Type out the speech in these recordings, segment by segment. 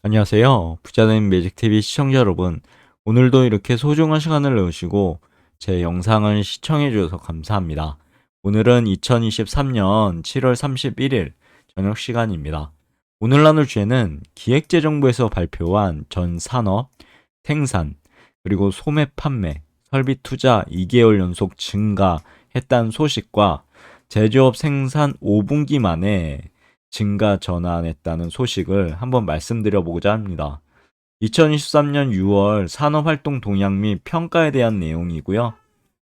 안녕하세요. 부자된 매직TV 시청자 여러분. 오늘도 이렇게 소중한 시간을 내주시고 제 영상을 시청해 주셔서 감사합니다. 오늘은 2023년 7월 31일 저녁 시간입니다. 오늘 나눌 주제는 기획재정부에서 발표한 전 산업, 생산, 그리고 소매 판매, 설비 투자 2개월 연속 증가했다는 소식과 제조업 생산 5분기 만에 증가 전환했다는 소식을 한번 말씀드려보고자 합니다. 2023년 6월 산업활동 동향 및 평가에 대한 내용이고요.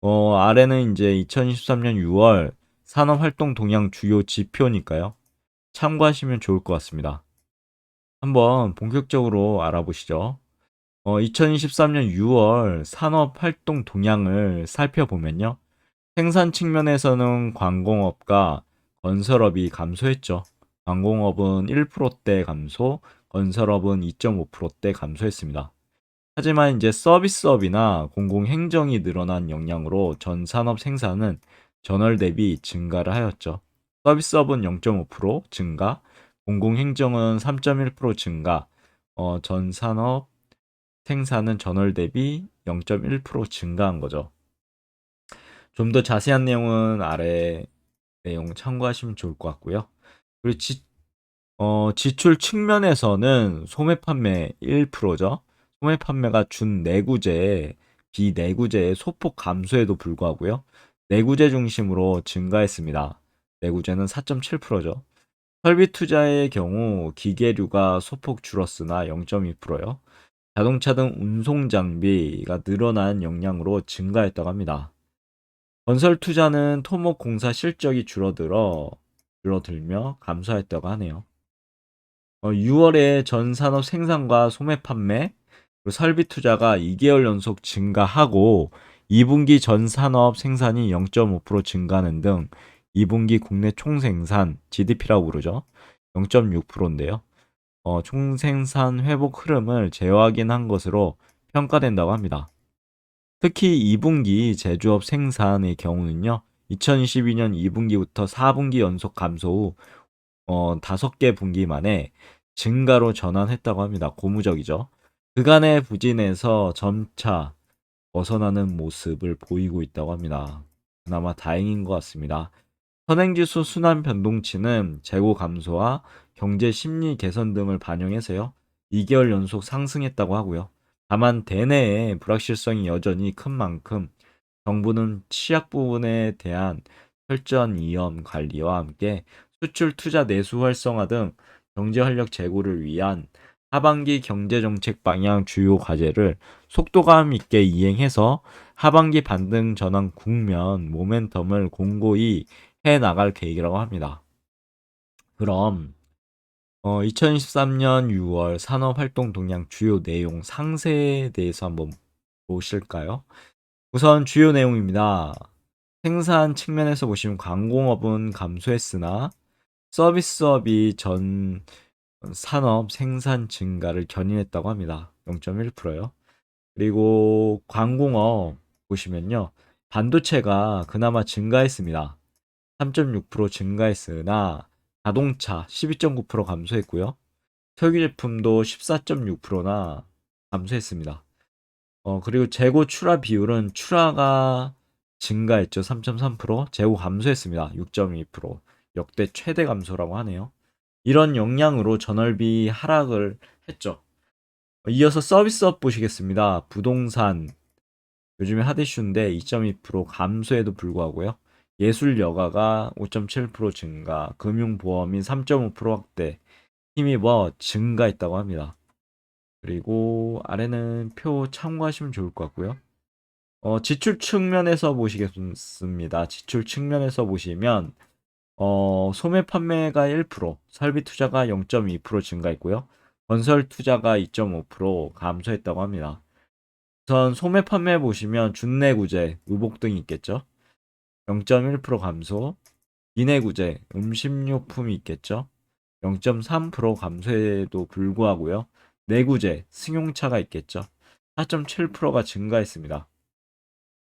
아래는 이제 2023년 6월 산업활동 동향 주요 지표니까요. 참고하시면 좋을 것 같습니다. 한번 본격적으로 알아보시죠. 2023년 6월 산업활동 동향을 살펴보면요. 생산 측면에서는 관공업과 건설업이 감소했죠. 관공업은 1%대 감소, 건설업은 2.5%대 감소했습니다. 하지만 이제 서비스업이나 공공행정이 늘어난 영향으로 전 산업 생산은 전월 대비 증가를 하였죠. 서비스업은 0.5% 증가, 공공행정은 3.1% 증가, 전 산업 생산은 전월 대비 0.1% 증가한 거죠. 좀 더 자세한 내용은 아래 내용 참고하시면 좋을 것 같고요. 그리고 지출 측면에서는 소매 판매 1%죠. 소매 판매가 준 내구재, 비내구재의 소폭 감소에도 불구하고요. 내구재 중심으로 증가했습니다. 내구재는 4.7%죠. 설비 투자의 경우 기계류가 소폭 줄었으나 0.2%요. 자동차 등 운송 장비가 늘어난 영향으로 증가했다고 합니다. 건설 투자는 토목 공사 실적이 줄어들며 감소했다고 하네요. 6월에 전 산업 생산과 소매 판매, 그리고 설비 투자가 2개월 연속 증가하고 2분기 전 산업 생산이 0.5% 증가하는 등 2분기 국내 총생산 GDP라고 부르죠. 0.6%인데요. 총생산 회복 흐름을 재확인한 것으로 평가된다고 합니다. 특히 2분기 제조업 생산의 경우는요. 2022년 2분기부터 4분기 연속 감소 후 5개 분기 만에 증가로 전환했다고 합니다. 고무적이죠. 그간의 부진에서 점차 벗어나는 모습을 보이고 있다고 합니다. 그나마 다행인 것 같습니다. 선행지수 순환 변동치는 재고 감소와 경제 심리 개선 등을 반영해서요. 2개월 연속 상승했다고 하고요. 다만 대내의 불확실성이 여전히 큰 만큼 정부는 취약 부분에 대한 철저한 위험 관리와 함께 수출 투자 내수 활성화 등 경제 활력 제고를 위한 하반기 경제 정책 방향 주요 과제를 속도감 있게 이행해서 하반기 반등 전환 국면 모멘텀을 공고히 해 나갈 계획이라고 합니다. 그럼 2023년 6월 산업활동 동향 주요 내용 상세에 대해서 한번 보실까요? 우선 주요 내용입니다. 생산 측면에서 보시면 광공업은 감소했으나 서비스업이 전 산업 생산 증가를 견인했다고 합니다. 0.1%요. 그리고 광공업 보시면요. 반도체가 그나마 증가했습니다. 3.6% 증가했으나 자동차 12.9% 감소했고요. 석유 제품도 14.6%나 감소했습니다. 그리고 재고 출하 비율은 출하가 증가했죠. 3.3%, 재고 감소했습니다. 6.2%, 역대 최대 감소라고 하네요. 이런 영향으로 전월비 하락을 했죠. 이어서 서비스업 보시겠습니다. 부동산 요즘에 핫 이슈인데 2.2% 감소에도 불구하고요. 예술 여가가 5.7% 증가, 금융보험이 3.5% 확대, 힘입어 증가했다고 합니다. 그리고 아래는 표 참고하시면 좋을 것 같고요. 지출 측면에서 보시겠습니다. 지출 측면에서 보시면 소매 판매가 1%, 설비 투자가 0.2% 증가했고요. 건설 투자가 2.5% 감소했다고 합니다. 우선 소매 판매 보시면 준내구재, 의복 등이 있겠죠. 0.1% 감소, 비내구재, 음식료품이 있겠죠. 0.3% 감소에도 불구하고요. 내구재, 승용차가 있겠죠. 4.7%가 증가했습니다.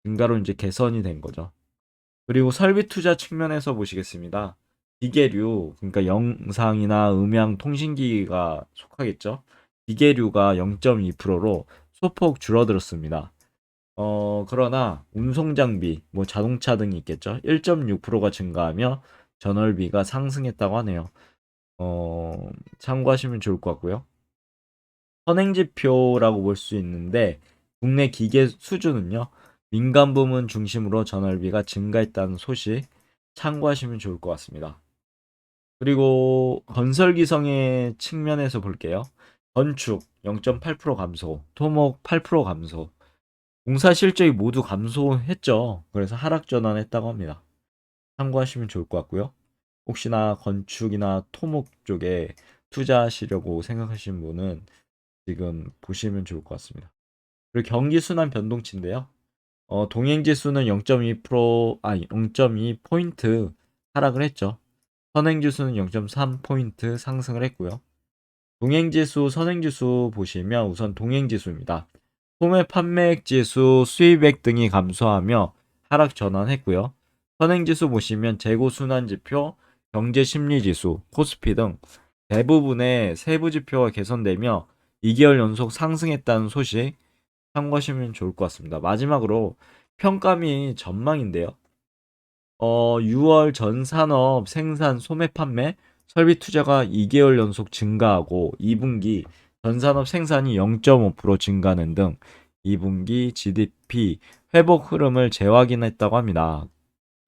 증가로 이제 개선이 된 거죠. 그리고 설비 투자 측면에서 보시겠습니다. 기계류, 그러니까 영상이나 음향 통신기가 속하겠죠. 기계류가 0.2%로 소폭 줄어들었습니다. 그러나 운송장비, 뭐 자동차 등이 있겠죠. 1.6%가 증가하며 전월비가 상승했다고 하네요. 참고하시면 좋을 것 같고요. 선행지표라고 볼 수 있는데 국내 기계 수주는요. 민간 부문 중심으로 전월비가 증가했다는 소식 참고하시면 좋을 것 같습니다. 그리고 건설 기성의 측면에서 볼게요. 건축 0.8% 감소, 토목 8% 감소, 공사 실적이 모두 감소했죠. 그래서 하락 전환했다고 합니다. 참고하시면 좋을 것 같고요. 혹시나 건축이나 토목 쪽에 투자하시려고 생각하시는 분은 지금 보시면 좋을 것 같습니다. 그리고 경기 순환 변동치인데요. 동행 지수는 0.2% 아니 0.2포인트 하락을 했죠. 선행 지수는 0.3포인트 상승을 했고요. 동행 지수, 선행 지수 보시면 우선 동행 지수입니다. 소매 판매액 지수, 수입액 등이 감소하며 하락 전환했고요. 선행 지수 보시면 재고 순환 지표, 경제 심리 지수, 코스피 등 대부분의 세부 지표가 개선되며 2개월 연속 상승했다는 소식 참고하시면 좋을 것 같습니다. 마지막으로 평가 및 전망인데요. 6월 전 산업 생산 소매 판매 설비 투자가 2개월 연속 증가하고 2분기 전 산업 생산이 0.5% 증가하는 등 2분기 GDP 회복 흐름을 재확인했다고 합니다.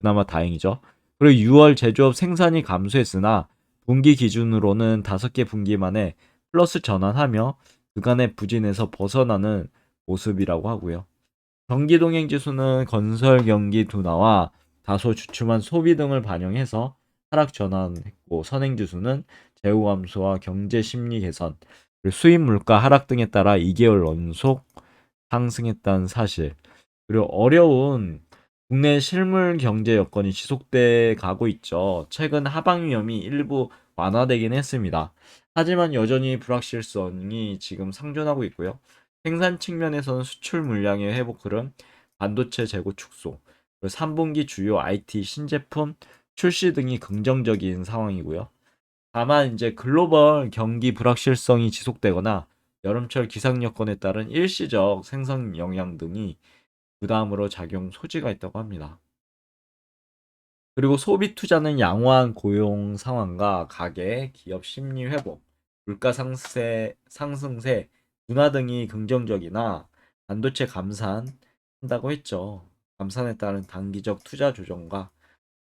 그나마 다행이죠. 그리고 6월 제조업 생산이 감소했으나 분기 기준으로는 5개 분기 만에 플러스 전환하며 그간의 부진에서 벗어나는 모습이라고 하고요. 경기 동행 지수는 건설 경기 둔화와 다소 주춤한 소비 등을 반영해서 하락 전환했고, 선행 지수는 재고 감소와 경제 심리 개선, 그리고 수입 물가 하락 등에 따라 2개월 연속 상승했다는 사실. 그리고 어려운 국내 실물 경제 여건이 지속돼 가고 있죠. 최근 하방 위험이 일부 완화되긴 했습니다. 하지만 여전히 불확실성이 지금 상존하고 있고요. 생산 측면에서는 수출 물량의 회복 흐름, 반도체 재고 축소, 그리고 3분기 주요 IT 신제품 출시 등이 긍정적인 상황이고요. 다만 이제 글로벌 경기 불확실성이 지속되거나 여름철 기상 여건에 따른 일시적 생산 영향 등이 부담으로 작용 소지가 있다고 합니다. 그리고 소비 투자는 양호한 고용 상황과 가계, 기업 심리 회복, 물가 상승세 둔화 등이 긍정적이나 반도체 감산한다고 했죠. 감산에 따른 단기적 투자 조정과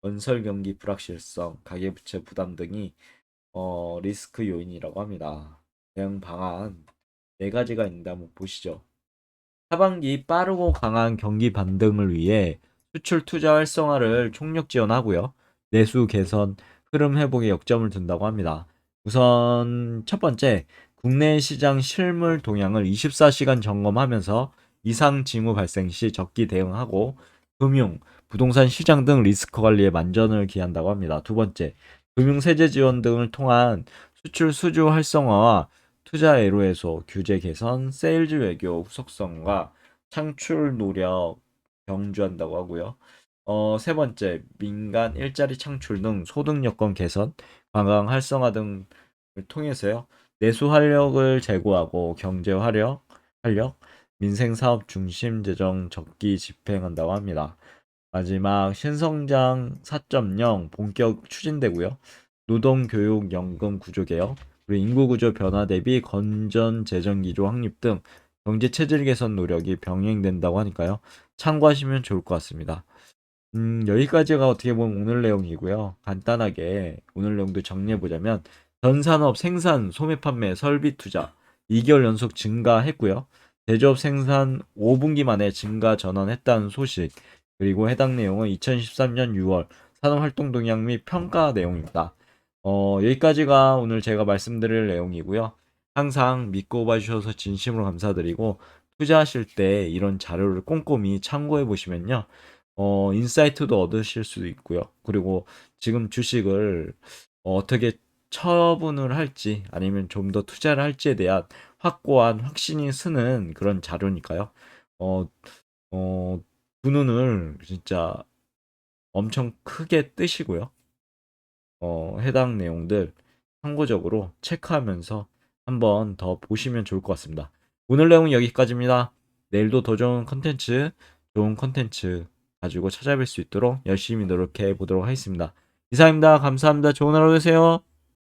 건설 경기 불확실성, 가계부채 부담 등이 리스크 요인이라고 합니다. 대응 방안 네 가지가 있는데 한번 보시죠. 하반기 빠르고 강한 경기 반등을 위해 수출 투자 활성화를 총력 지원하고요. 내수 개선, 흐름 회복에 역점을 둔다고 합니다. 우선 첫 번째, 국내 시장 실물 동향을 24시간 점검하면서 이상 징후 발생 시 적기 대응하고 금융, 부동산 시장 등 리스크 관리에 만전을 기한다고 합니다. 두 번째, 금융 세제 지원 등을 통한 수출 수주 활성화와 투자 애로 해소, 규제 개선, 세일즈 외교 후속성과 창출 노력 경주한다고 하고요. 세 번째, 민간 일자리 창출 등 소득 여건 개선, 관광 활성화 등을 통해서요. 내수 활력을 제고하고 경제 활력, 민생 사업 중심 재정 적기 집행한다고 합니다. 마지막 신성장 4.0 본격 추진되고요. 노동교육연금 구조개혁, 그리고 인구구조 변화 대비 건전 재정기조 확립 등 경제 체질 개선 노력이 병행된다고 하니까요. 참고하시면 좋을 것 같습니다. 여기까지가 어떻게 보면 오늘 내용이고요. 간단하게 오늘 내용도 정리해보자면 전 산업 생산, 소매 판매, 설비 투자 2개월 연속 증가했고요. 제조업 생산 5분기 만에 증가 전환했다는 소식, 그리고 해당 내용은 2013년 6월 산업활동 동향 및 평가 내용입니다. 여기까지가 오늘 제가 말씀드릴 내용이고요. 항상 믿고 봐주셔서 진심으로 감사드리고 투자하실 때 이런 자료를 꼼꼼히 참고해 보시면요. 인사이트도 얻으실 수도 있고요. 그리고 지금 주식을 어떻게 처분을 할지 아니면 좀 더 투자를 할지에 대한 확고한 확신이 서는 그런 자료니까요. 어, 두 눈을 진짜 엄청 크게 뜨시고요. 해당 내용들 참고적으로 체크하면서 한번 더 보시면 좋을 것 같습니다. 오늘 내용은 여기까지입니다. 내일도 더 좋은 컨텐츠 가지고 찾아뵐 수 있도록 열심히 노력해 보도록 하겠습니다. 이상입니다. 감사합니다. 좋은 하루 되세요.